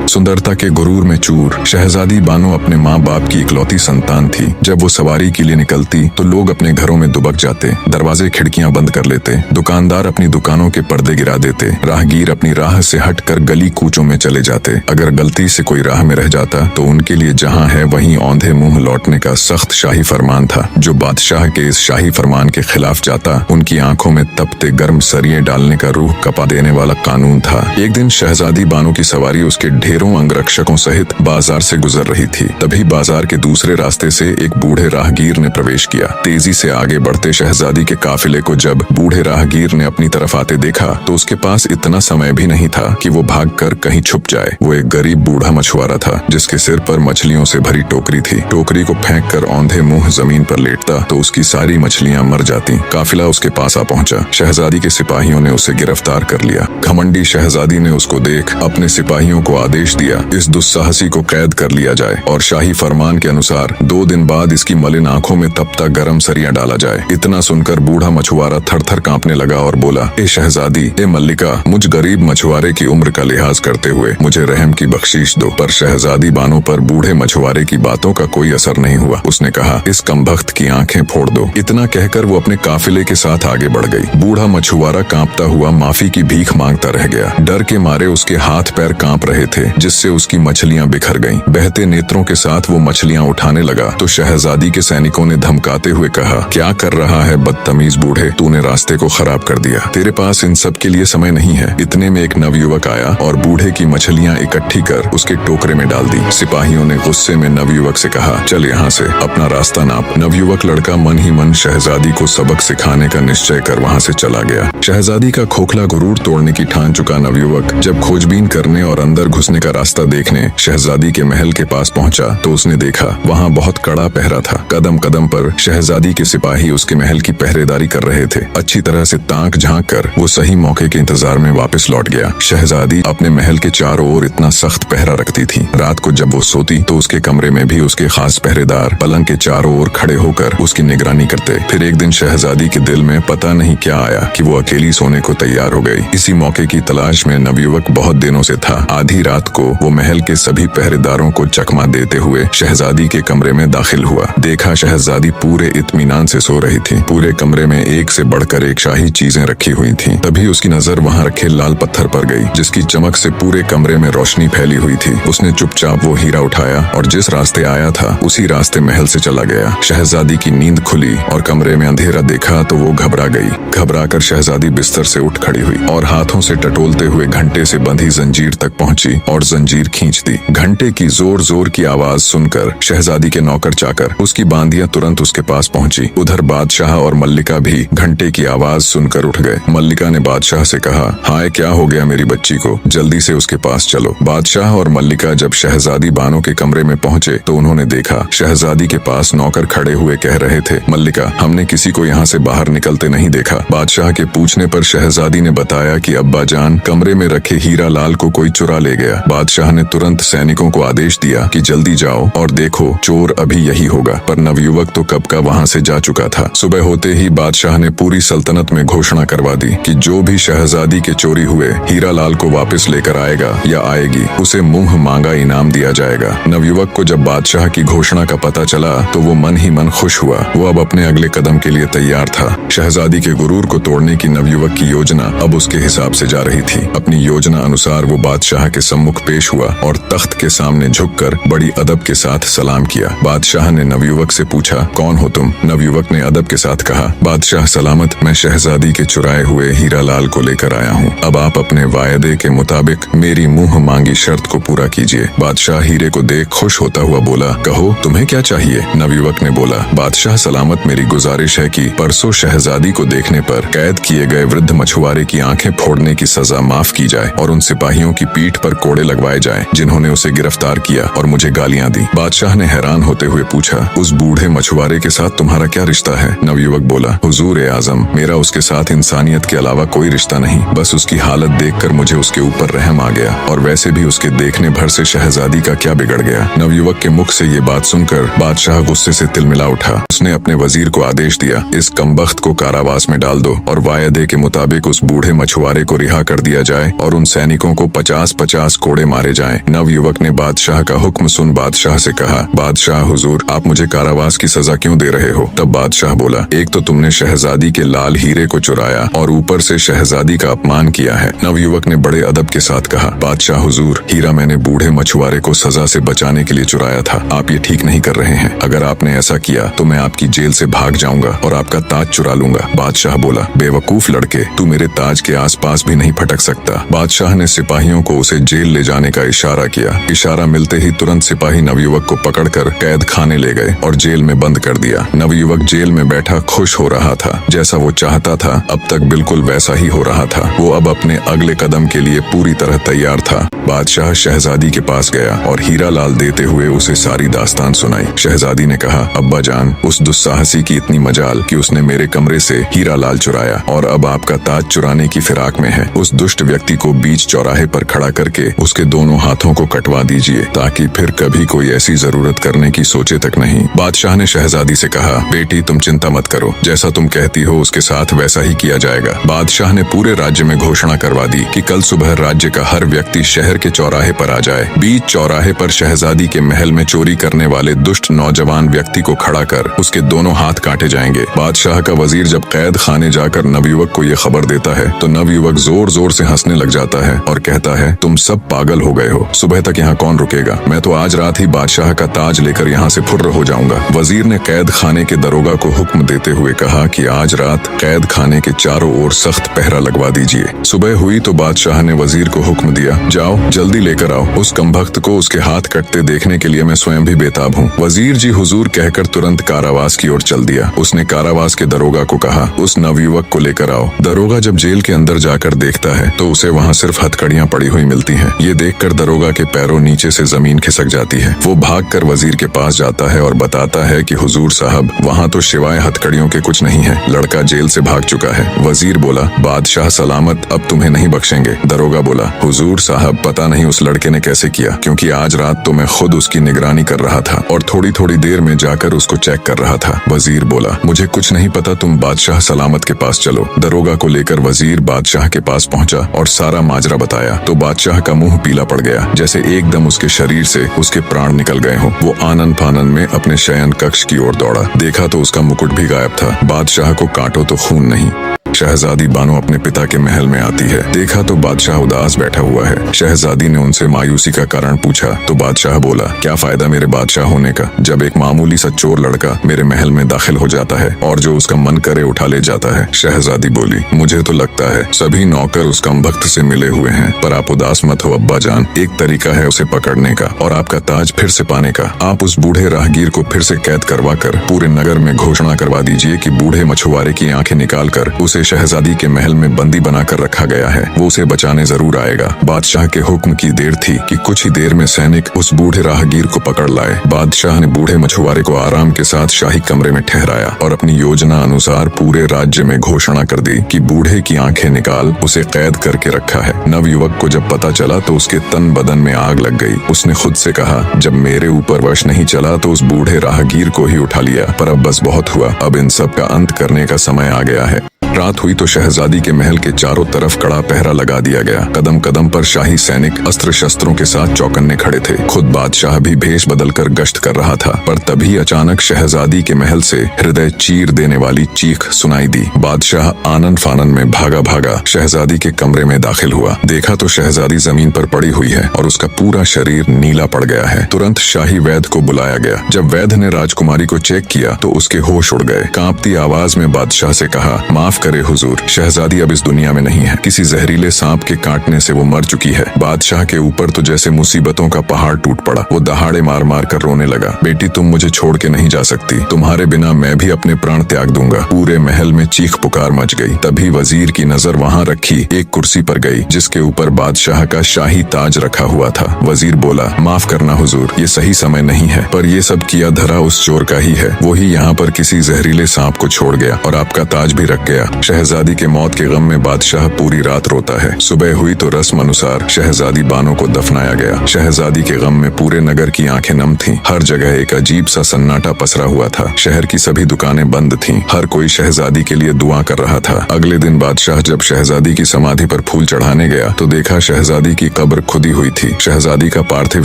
सुंदरता के गुरूर में चूर शहजादी बानो अपने माँ बाप की इकलौती संतान थी। जब वो सवारी के लिए निकलती तो लोग अपने घरों में दुबक जाते, दरवाजे खिड़कियां बंद कर लेते, दुकानदार अपनी दुकानों के पर्दे गिरा देते, राहगीर अपनी राह से हटकर गली कूचों में चले जाते। अगर गलती से कोई राह में रह जाता तो उनके लिए जहाँ है वहीं औंधे मुंह लौटने का सख्त शाही फरमान था। जो बादशाह के इस शाही फरमान के खिलाफ जाता उनकी आंखों में तपते गर्म सरिये डालने का रूह कपा देने वाला कानून था। एक दिन शहजादी बानो की सवारी उसके ढेरों अंगरक्षकों सहित बाजार से गुजर रही थी। तभी बाजार के दूसरे रास्ते से एक बूढ़े राहगीर ने प्रवेश किया। तेजी से आगे बढ़ते शहजादी के काफिले को जब बूढ़े राहगीर ने अपनी तरफ आते देखा तो उसके पास इतना समय भी नहीं था कि वो भागकर कहीं छुप जाए। वो एक गरीब बूढ़ा मछुआरा था जिसके सिर पर मछलियों से भरी टोकरी थी। टोकरी को फेंक कर औंधे मुंह जमीन पर लेटता तो उसकी सारी मछलियां मर जाती। काफिला उसके पास आ पहुंचा। शहजादी के सिपाहियों ने उसे गिरफ्तार कर लिया। घमंडी शहजादी ने उसको देख अपने सिपाहियों को आदेश दिया इस दुस्साहसी को कैद कर लिया जाए और शाही फरमान के अनुसार 2 दिन बाद इसकी मलिन आंखों में तपता गरम सरिया डाला जाए। इतना सुनकर बूढ़ा मछुआरा थर-थर कांपने लगा और बोला, ए शहजादी, ए मल्लिका, मुझ गरीब मछुआरे की उम्र का लिहाज करते हुए मुझे रहम की बख्शीश दो। पर शहजादी बानो पर बूढ़े मछुआरे की बातों का कोई असर नहीं हुआ। उसने कहा, इस कमबख्त की आंखें फोड़ दो। इतना कहकर वो अपने काफिले के साथ आगे बढ़ गई। बूढ़ा मछुआरा कांपता हुआ माफी की भीख मांगता रह गया। डर के मारे उसके हाथ पैर कांप रहे थे जिससे उसकी मछलियां बिखर गईं। बहते नेत्रों के साथ वो मछलियां उठाने लगा तो शहजादी के सैनिकों ने धमकाते हुए कहा, क्या कर रहा है बदतमीज बूढ़े, तूने रास्ते को खराब कर दिया। तेरे पास इन सब के लिए समय नहीं है। इतने में एक नवयुवक आया और बूढ़े की मछलियां इकट्ठी कर उसके टोकरे में डाल दी। सिपाहियों ने गुस्से में नवयुवक से कहा, चल यहाँ से अपना रास्ता नाप। नवयुवक लड़का मन ही मन शहजादी को सबक सिखाने का निश्चय कर वहाँ से चला गया। शहजादी का खोखला गुरूर तोड़ने की ठान चुका नवयुवक जब खोजबीन करने और अंदर घुसने का रास्ता देखने शहजादी के महल के पास पहुंचा तो उसने देखा वहाँ बहुत कड़ा पहरा था। कदम कदम पर शहजादी के सिपाही उसके महल की पहरेदारी कर रहे थे। अच्छी तरह से ताक झांक कर वो सही मौके के इंतजार में वापस लौट गया। शहजादी अपने महल के चारों ओर इतना सख्त पहरा रखती थी। रात को जब वो सोती तो उसके कमरे में भी उसके खास पहरेदार पलंग के चारों ओर खड़े होकर उसकी निगरानी करते। फिर एक दिन शहजादी के दिल में पता नहीं क्या आया कि वो अकेली सोने को तैयार हो गई। इसी मौके की तलाश में नवयुवक बहुत दिनों से था। आधी रात को वो महल के सभी पहरेदारों को चकमा देते हुए शहजादी के कमरे में दाखिल हुआ। देखा शहजादी पूरे इत्मीनान से सो रही थी। पूरे कमरे में एक से बढ़कर एक शाही चीजें रखी हुई थी। तभी उसकी नजर वहाँ रखे लाल पत्थर पर गई जिसकी चमक से पूरे कमरे में रोशनी फैली हुई थी। उसने चुपचाप वो हीरा उठाया और जिस रास्ते आया था उसी रास्ते महल से चला गया। शहजादी की नींद खुली और कमरे में अंधेरा देखा तो वो घबरा गई। घबराकर शहजादी बिस्तर से उठ खड़ी हुई और हाथों से टटोलते हुए घंटे से बंधी जंजीर तक पहुंची और जंजीर खींच दी। घंटे की जोर जोर की आवाज सुनकर शहजादी के नौकर चाकर उसकी बांदियां तुरंत उसके पास पहुंची। उधर बादशाह और मल्लिका भी घंटे की आवाज सुनकर उठ गए। मल्लिका ने बादशाह से कहा, हाय क्या हो गया मेरी बच्ची को, जल्दी से उसके पास चलो। बादशाह और मल्लिका जब शहजादी बानो के कमरे में पहुंचे तो उन्होंने देखा शहजादी के पास नौकर खड़े हुए कह रहे थे, मल्लिका, हमने किसी को यहाँ से बाहर निकलते नहीं देखा। बादशाह के पूछने पर शहजादी ने बताया कि अब्बा जान, कमरे में रखे हीरा लाल को कोई चुरा ले गया। बादशाह ने तुरंत सैनिकों को आदेश दिया कि जल्दी जाओ और देखो चोर अभी यही होगा। पर नवयुवक तो कब का वहाँ से जा चुका था। सुबह होते ही बादशाह ने पूरी सल्तनत में घोषणा करवा दी कि जो भी शहजादी के चोरी हुए हीरा लाल को वापस लेकर आएगा या आएगी उसे मुंह मांगा इनाम दिया जाएगा। नवयुवक को जब बादशाह की घोषणा का पता चला तो वो मन ही मन खुश हुआ। वो अब अपने अगले कदम के लिए तैयार था। शहजादी के गुरूर को तोड़ने की नवयुवक की योजना अब उसके हिसाब से जा रही थी। अपनी योजना अनुसार वो बादशाह के सम्मुख पेश हुआ और तख्त के सामने झुककर बड़ी अदब के साथ सलाम किया। बादशाह ने नवयुवक से पूछा, कौन हो तुम? नवयुवक ने अदब के साथ कहा, बादशाह सलामत, मैं शहजादी के चुराए हुए हीरा लाल को लेकर आया हूँ। अब आप अपने वायदे के मुताबिक मेरी मुंह मांगी शर्त को पूरा कीजिए। बादशाह हीरे को देख खुश होता हुआ बोला, कहो तुम्हें क्या चाहिए? नवयुवक ने बोला, बादशाह सलामत, मेरी गुजारिश है कि परसों शहजादी को देखने पर कैद किए गए वृद्ध मछुआरे की आंखें फोड़ने की सजा माफ की जाए और उन सिपाहियों की पीठ पर कोड़े लगवाए जाएं जिन्होंने उसे गिरफ्तार किया और मुझे गालियां दी। बादशाह ने हैरान होते हुए पूछा, उस बूढ़े मछुआरे के साथ तुम्हारा क्या रिश्ता है? नवयुवक बोला, हुजूर ए आजम, मेरा उसके साथ इंसानियत के अलावा कोई रिश्ता नहीं। बस उसकी हालत देखकर मुझे उसके ऊपर रहम आ गया और वैसे भी उसके देखने भर से शहजादी का क्या बिगड़ गया। नवयुवक के मुख से ये बात सुनकर बादशाह गुस्से से तिलमिला उठा। उसने अपने वजीर को आदेश दिया, इस कमबख्त को कारावास में डाल दो और वायदे के मुताबिक उस बूढ़े मछुआरे को रिहा कर दिया जाए और उन सैनिकों को 50-50 कोड़े कोड़े मारे जाएं। नवयुवक ने बादशाह का हुक्म सुन बादशाह से कहा, बादशाह हुजूर, आप मुझे कारावास की सजा क्यों दे रहे हो? तब बादशाह बोला, एक तो तुमने शहजादी के लाल हीरे को चुराया और ऊपर से शहजादी का अपमान किया है। नवयुवक ने बड़े अदब के साथ कहा, बादशाह हुजूर, हीरा मैंने बूढ़े मछुआरे को सजा से बचाने के लिए चुराया था। आप ये ठीक नहीं कर रहे हैं। अगर आपने ऐसा किया तो मैं आपकी जेल से भाग जाऊंगा और आपका ताज चुरा लूंगा। बादशाह बोला, बेवकूफ लड़के, तू मेरे ताज के आसपास भी नहीं फटक सकता। बादशाह ने सिपाहियों को उसे जेल ले जाने का इशारा किया। इशारा मिलते ही तुरंत सिपाही नवयुवक को पकड़कर कैद खाने ले गए और जेल में बंद कर दिया। नवयुवक जेल में बैठा खुश हो रहा था। जैसा वो चाहता था अब तक बिल्कुल वैसा ही हो रहा था। वो अब अपने अगले कदम के लिए पूरी तरह तैयार था। बादशाह शहजादी के पास गया और हीरा लाल देते हुए उसे सारी दास्तान सुनाई। शहजादी ने कहा, अब्बा जान, उस दुस्साहसी की इतनी मजाल कि उसने मेरे कमरे से हीरा लाल चुराया और अब आपका ताज चुराने की फिराक में है। उस दुष्ट व्यक्ति को बीच चौराहे पर खड़ा करके उसके दोनों हाथों को कटवा दीजिए ताकि फिर कभी कोई ऐसी जरूरत करने की सोचे तक नहीं। बादशाह ने शहजादी से कहा, बेटी तुम चिंता मत करो, जैसा तुम कहती हो उसके साथ वैसा ही किया जाएगा। बादशाह ने पूरे राज्य में घोषणा करवा दी कि कल सुबह राज्य का हर व्यक्ति शहर के चौराहे पर आ जाए। बीच चौराहे पर शहजादी के महल में चोरी करने वाले दुष्ट नौजवान व्यक्ति को खड़ा कर उसके दोनों हाथ काटे जाएंगे। बादशाह का वजीर जब कैद खाने जाकर नवयुवक को ये खबर देता है तो नवयुवक जोर जोर से हंसने लग जाता है और कहता है, तुम सब पागल हो गए हो, सुबह तक यहाँ कौन रुकेगा? मैं तो आज रात ही बादशाह का ताज लेकर यहाँ से फुर्र हो जाऊंगा। वजीर ने कैद खाने के दरोगा को हुक्म देते हुए कहा कि आज रात कैद खाने के चारों ओर सख्त पहरा लगवा दीजिए। सुबह हुई तो बादशाह ने वजीर को हुक्म दिया, जाओ जल्दी लेकर आओ, उस कमबख्त को उसके हाथ कटते देखने के लिए मैं स्वयं भी बेताब हूँ। वजीर जी हुजूर कहकर तुरंत कारावास की ओर चल दिया। उसने कारावास के दरोगा को कहा, उस नवयुवक को लेकर आओ। दरोगा जब जेल के अंदर जाकर देखता है तो उसे वहाँ सिर्फ हथकड़ियाँ पड़ी हुई मिलती हैं। ये देखकर दरोगा के पैरों नीचे से जमीन खिसक जाती है। वो भागकर वजीर के पास जाता है और बताता है कि हुजूर साहब, वहाँ तो सिवाय हथकड़ियों के कुछ नहीं है, लड़का जेल से भाग चुका है। वजीर बोला, बादशाह सलामत, अब तुम्हें नहीं बख्शेंगे। दरोगा बोला, हुजूर साहब, पता नहीं उस लड़के ने कैसे किया, क्योंकि आज रात तो मैं खुद उसकी निगरानी कर रहा था और थोड़ी थोड़ी देर में जाकर उसको चेक कर रहा था। वजीर बोला, मुझे कुछ नहीं पता, तुम बादशाह सलामत के पास चलो। दरोगा को लेकर वजीर बादशाह के पास पहुंचा और सारा माजरा बताया तो बादशाह का मुंह पीला पड़ गया, जैसे एकदम उसके शरीर से उसके प्राण निकल गए हों। वो आनंद फानन में अपने शयन कक्ष की ओर दौड़ा। देखा तो उसका मुकुट भी गायब था। बादशाह को काटो तो खून नहीं। शहजादी बानो अपने पिता के महल में आती है। देखा तो बादशाह उदास बैठा हुआ है। शहजादी ने उनसे मायूसी का कारण पूछा तो बादशाह बोला, क्या फायदा मेरे बादशाह होने का जब एक मामूली सा चोर लड़का मेरे महल में दाखिल हो जाता है और जो उसका मन करे उठा ले जाता है। शहजादी बोली, मुझे तो लगता है सभी नौकर उस कमबख्त से मिले हुए हैं, पर आप उदास मत हो अब्बा जान, एक तरीका है उसे पकड़ने का और आपका ताज फिर से पाने का। आप उस बूढ़े राहगीर को फिर से कैद करवा कर पूरे नगर में घोषणा करवा दीजिए कि बूढ़े मछुआरे की आंखें निकाल कर उसे शहजादी के महल में बंदी बनाकर रखा गया है, वो उसे बचाने जरूर आएगा। बादशाह के हुक्म की देर थी कि कुछ ही देर में सैनिक उस बूढ़े राहगीर को पकड़ लाए। बादशाह ने बूढ़े मछुआरे को आराम के साथ शाही कमरे में ठहराया और अपनी योजना अनुसार पूरे राज्य में घोषणा कर दी कि बूढ़े की आंखें निकाल उसे कैद करके रखा है। नवयुवक को जब पता चला तो उसके तन बदन में आग लग गई। उसने खुद से कहा, जब मेरे ऊपर वश नहीं चला तो उस बूढ़े राहगीर को ही उठा लिया, पर अब बस बहुत हुआ, अब इन सब का अंत करने का समय आ गया है। रात हुई तो शहजादी के महल के चारों तरफ कड़ा पहरा लगा दिया गया। कदम कदम पर शाही सैनिक अस्त्र शस्त्रों के साथ चौकन्ने खड़े थे। खुद बादशाह भी भेष बदलकर गश्त कर रहा था, पर तभी अचानक शहजादी के महल से हृदय चीर देने वाली चीख सुनाई दी। बादशाह आनन फानन में भागा भागा शहजादी के कमरे में दाखिल हुआ। देखा तो शहजादी जमीन पर पड़ी हुई है और उसका पूरा शरीर नीला पड़ गया है। तुरंत शाही वैद्य को बुलाया गया। जब वैद्य ने राजकुमारी को चेक किया तो उसके होश उड़ गए। कांपती आवाज में बादशाह से कहा, माफ करे हुजूर, शहजादी अब इस दुनिया में नहीं है, किसी जहरीले सांप के काटने से वो मर चुकी है। बादशाह के ऊपर तो जैसे मुसीबतों का पहाड़ टूट पड़ा। वो दहाड़े मार मार कर रोने लगा, बेटी तुम मुझे छोड़ के नहीं जा सकती, तुम्हारे बिना मैं भी अपने प्राण त्याग दूंगा। पूरे महल में चीख पुकार मच गई। तभी वजीर की नजर वहाँ रखी एक कुर्सी पर गई जिसके ऊपर बादशाह का शाही ताज रखा हुआ था। वजीर बोला, माफ करना हुजूर, ये सही समय नहीं है, पर ये सब किया धरा उस चोर का ही है। वो ही यहाँ पर किसी जहरीले सांप को छोड़ गया और आपका ताज भी रख गया। शहजादी के मौत के गम में बादशाह पूरी रात रोता है। सुबह हुई तो रस्म अनुसार शहजादी बानो को दफनाया गया। शहजादी के गम में पूरे नगर की आंखें नम थीं। हर जगह एक अजीब सा सन्नाटा पसरा हुआ था। शहर की सभी दुकानें बंद थीं। हर कोई शहजादी के लिए दुआ कर रहा था। अगले दिन बादशाह जब शहजादी की समाधि पर फूल चढ़ाने गया तो देखा शहजादी की कब्र खुदी हुई थी। शहजादी का पार्थिव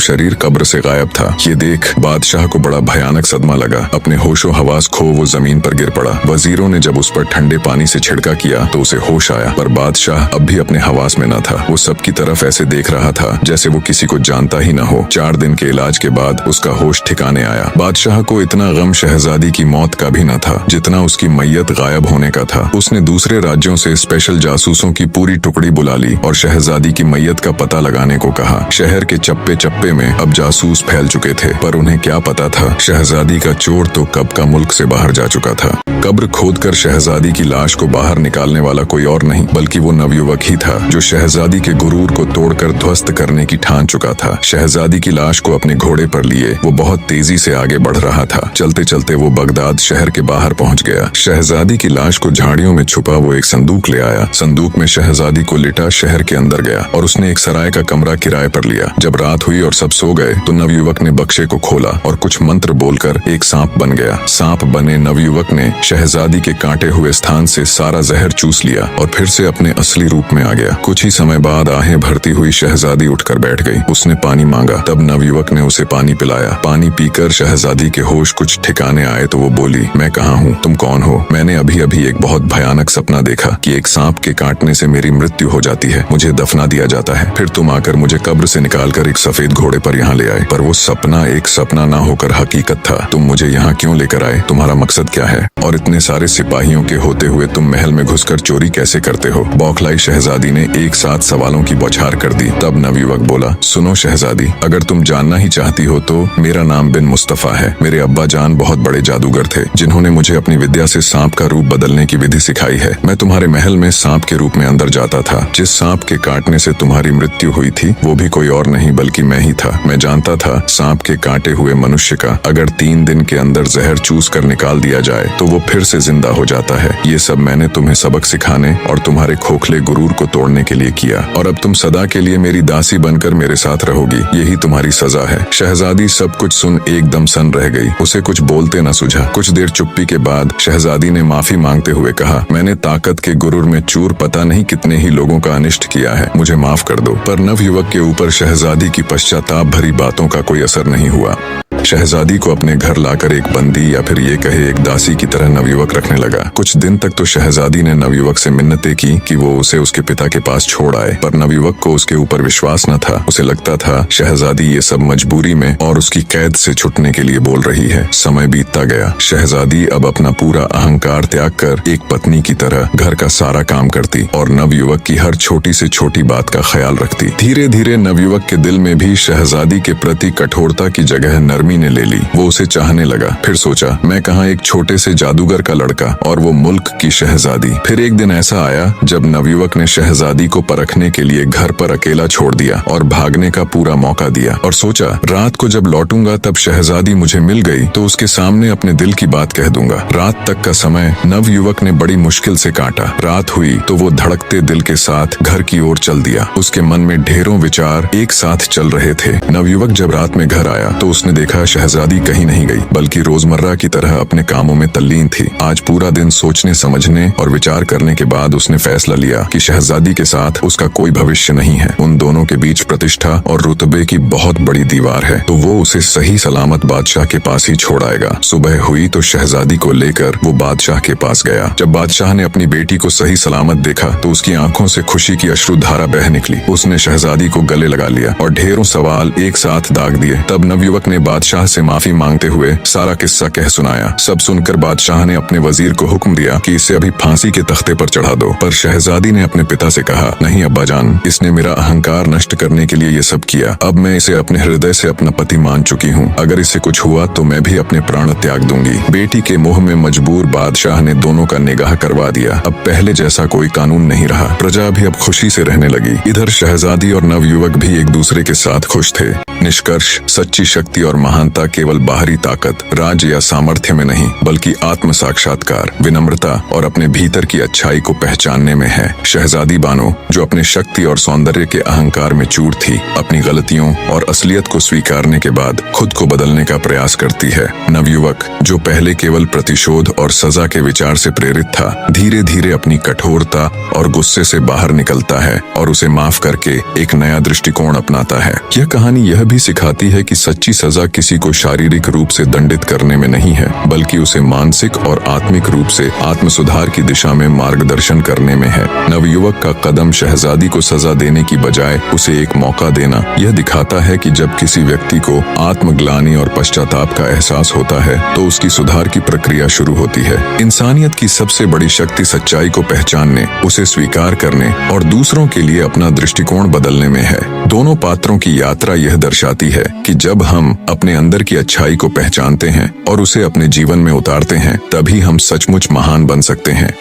शरीर कब्र से गायब था। ये देख बादशाह को बड़ा भयानक सदमा लगा। अपने होशो हवास खो वो जमीन पर गिर पड़ा। वजीरों ने जब उस पर ठंडे पानी से छिड़का किया तो उसे होश आया, पर बादशाह अब भी अपने हवास में न था। वो सबकी तरफ ऐसे देख रहा था जैसे वो किसी को जानता ही न हो। 4 दिन के इलाज के बाद उसका होश ठिकाने आया। बादशाह को इतना गम शहजादी की मौत का भी न था जितना उसकी मैयत गायब होने का था। उसने दूसरे राज्यों से स्पेशल जासूसों की पूरी टुकड़ी बुला ली और शहजादी की मैयत का पता लगाने को कहा। शहर के चप्पे चप्पे में अब जासूस फैल चुके थे, पर उन्हें क्या पता था शहजादी का चोर तो कब का मुल्क से बाहर जा चुका था। कब्र खोदकर शहजादी की लाश को बाहर निकालने वाला कोई और नहीं बल्कि वो नवयुवक ही था जो शहजादी के गुरूर को तोड़कर ध्वस्त करने की ठान चुका था। शहजादी की लाश को अपने घोड़े पर लिए वो बहुत तेजी से आगे बढ़ रहा था। चलते चलते वो बगदाद शहर के बाहर पहुंच गया। शहजादी की लाश को झाड़ियों में छुपा वो एक संदूक ले आया। संदूक में शहजादी को लिटा शहर के अंदर गया और उसने एक सराय का कमरा किराए पर लिया। जब रात हुई और सब सो गए तो नवयुवक ने बक्से को खोला और कुछ मंत्र बोलकर एक सांप बन गया। सांप बने नवयुवक ने शहजादी के कांटे हुए स्थान से सारा जहर चूस लिया और फिर से अपने असली रूप में आ गया। कुछ ही समय बाद आहें भरती हुई शहजादी उठकर बैठ गई। उसने पानी मांगा, तब नवयुवक ने उसे पानी पिलाया। पानी पीकर शहजादी के होश कुछ ठिकाने आए तो वो बोली, मैं कहाँ हूँ, तुम कौन हो? मैंने अभी अभी एक बहुत भयानक सपना देखा कि एक सांप के काटने से मेरी मृत्यु हो जाती है, मुझे दफना दिया जाता है, फिर तुम आकर मुझे कब्र से निकालकर एक सफेद घोड़े पर यहाँ ले आए। पर वो सपना एक सपना ना होकर हकीकत था। तुम मुझे यहाँ क्यों लेकर आए? तुम्हारा मकसद क्या है? और इतने सारे सिपाहियों के होते हुए तुम महल में घुसकर चोरी कैसे करते हो? बौखलाई शहजादी ने एक साथ सवालों की बौछार कर दी। तब नवयुवक बोला, सुनो शहजादी, अगर तुम जानना ही चाहती हो तो मेरा नाम बिन मुस्तफा है। मेरे अब्बा जान बहुत बड़े जादूगर थे जिन्होंने मुझे अपनी विद्या से सांप का रूप बदलने की विधि सिखाई है। मैं तुम्हारे महल में सांप के रूप में अंदर जाता था। जिस सांप के काटने से तुम्हारी मृत्यु हुई थी वो भी कोई और नहीं बल्कि मैं ही था। मैं जानता था सांप के काटे हुए मनुष्य का अगर 3 दिन के अंदर जहर चूस कर निकाल दिया जाए तो वो फिर से जिंदा हो जाता है। ये सब मैंने तुम्हें सबक सिखाने और तुम्हारे खोखले गुरूर को तोड़ने के लिए किया, और अब तुम सदा के लिए मेरी दासी बनकर मेरे साथ रहोगी। यही तुम्हारी सजा है। शहजादी सब कुछ सुन एकदम सन रह गई। उसे कुछ बोलते न सूझा। कुछ देर चुप्पी के बाद शहजादी ने माफी मांगते हुए कहा, मैंने ताकत के गुरूर में चूर पता नहीं कितने ही लोगों का अनिष्ट किया है, मुझे माफ कर दो। पर नवयुवक के ऊपर शहजादी की पश्चाताप भरी बातों का कोई असर नहीं हुआ। शहजादी को अपने घर लाकर एक बंदी या फिर ये कहे एक दासी की तरह नवयुवक रखने लगा। कुछ दिन तक तो शहजादी ने नवयुवक से मिन्नतें की कि वो उसे उसके पिता के पास छोड़ आए, पर नवयुवक को उसके ऊपर विश्वास न था। उसे लगता था शहजादी ये सब मजबूरी में और उसकी कैद से छुटने के लिए बोल रही है। समय बीतता गया। शहजादी अब अपना पूरा अहंकार त्याग कर एक पत्नी की तरह घर का सारा काम करती और नवयुवक की हर छोटी से छोटी बात का ख्याल रखती। धीरे धीरे नवयुवक के दिल में भी शहजादी के प्रति कठोरता की जगह नरमी ने ले ली। वो उसे चाहने लगा। फिर सोचा, मैं कहाँ एक छोटे से जादूगर का लड़का और वो मुल्क की शहजादी। फिर एक दिन ऐसा आया जब नवयुवक ने शहजादी को परखने के लिए घर पर अकेला छोड़ दिया और भागने का पूरा मौका दिया और सोचा रात को जब लौटूंगा तब शहजादी मुझे मिल गई तो उसके सामने अपने दिल की बात कह दूंगा। रात तक का समय नवयुवक ने बड़ी मुश्किल से काटा। रात हुई तो वो धड़कते दिल के साथ घर की ओर चल दिया। उसके मन में ढेरों विचार एक साथ चल रहे थे। नवयुवक जब रात में घर आया तो उसने देखा शहजादी कहीं नहीं गई बल्कि रोजमर्रा की तरह अपने कामों में तल्लीन थी। आज पूरा दिन सोचने समझने और विचार करने के बाद उसने फैसला लिया कि शहजादी के साथ उसका कोई भविष्य नहीं है। उन दोनों के बीच प्रतिष्ठा और रुतबे की बहुत बड़ी दीवार है, तो वो उसे सही सलामत बादशाह के पास ही छोड़ आएगा। सुबह हुई तो शहजादी को लेकर वो बादशाह के पास गया। जब बादशाह ने अपनी बेटी को सही सलामत देखा तो उसकी आंखों से खुशी की अश्रुधारा बह निकली। उसने शहजादी को गले लगा लिया और ढेरों सवाल एक साथ दाग दिए। तब नवयुवक ने बादशाह से माफी मांगते हुए सारा किस्सा कह सुनाया। सब सुनकर बादशाह ने अपने वजीर को हुक्म दिया कि इसे अभी फांसी के तख्ते पर चढ़ा दो। पर शहजादी ने अपने पिता से कहा, नहीं अब्बाजान, इसने मेरा अहंकार नष्ट करने के लिए ये सब किया। अब मैं इसे अपने हृदय से अपना पति मान चुकी हूँ। अगर इसे कुछ हुआ तो मैं भी अपने प्राण त्याग दूंगी। बेटी के मुंह में मजबूर बादशाह ने दोनों का निगाह करवा दिया। अब पहले जैसा कोई कानून नहीं रहा। प्रजा भी अब खुशी से रहने लगी। इधर शहजादी और नवयुवक भी एक दूसरे के साथ खुश थे। निष्कर्ष, सच्ची शक्ति और महान महानता केवल बाहरी ताकत, राज्य या सामर्थ्य में नहीं, बल्कि आत्म साक्षात्कार, विनम्रता और अपने भीतर की अच्छाई को पहचानने में है। शहजादी बानो, जो अपने शक्ति और सौंदर्य के अहंकार में चूर थी, अपनी गलतियों और असलियत को स्वीकारने के बाद खुद को बदलने का प्रयास करती है। नवयुवक, जो पहले केवल प्रतिशोध और सजा के विचार से प्रेरित था, धीरे धीरे अपनी कठोरता और गुस्से से बाहर निकलता है और उसे माफ करके एक नया दृष्टिकोण अपनाता है। यह कहानी यह भी सिखाती है कि सच्ची सजा किसी को शारीरिक रूप से दंडित करने में नहीं है, बल्कि उसे मानसिक और आत्मिक रूप से आत्म सुधार की दिशा में मार्गदर्शन करने में है। नवयुवक का कदम शहजादी को सजा देने की बजाय उसे एक मौका देना यह दिखाता है कि जब किसी व्यक्ति को आत्मग्लानि और पश्चाताप का एहसास होता है तो उसकी सुधार की प्रक्रिया शुरू होती है। इंसानियत की सबसे बड़ी शक्ति सच्चाई को पहचानने, उसे स्वीकार करने और दूसरों के लिए अपना दृष्टिकोण बदलने में है। दोनों पात्रों की यात्रा यह दर्शाती है कि जब हम अपने अंदर की अच्छाई को पहचानते हैं और उसे अपने जीवन में उतारते हैं, तभी हम सचमुच महान बन सकते हैं।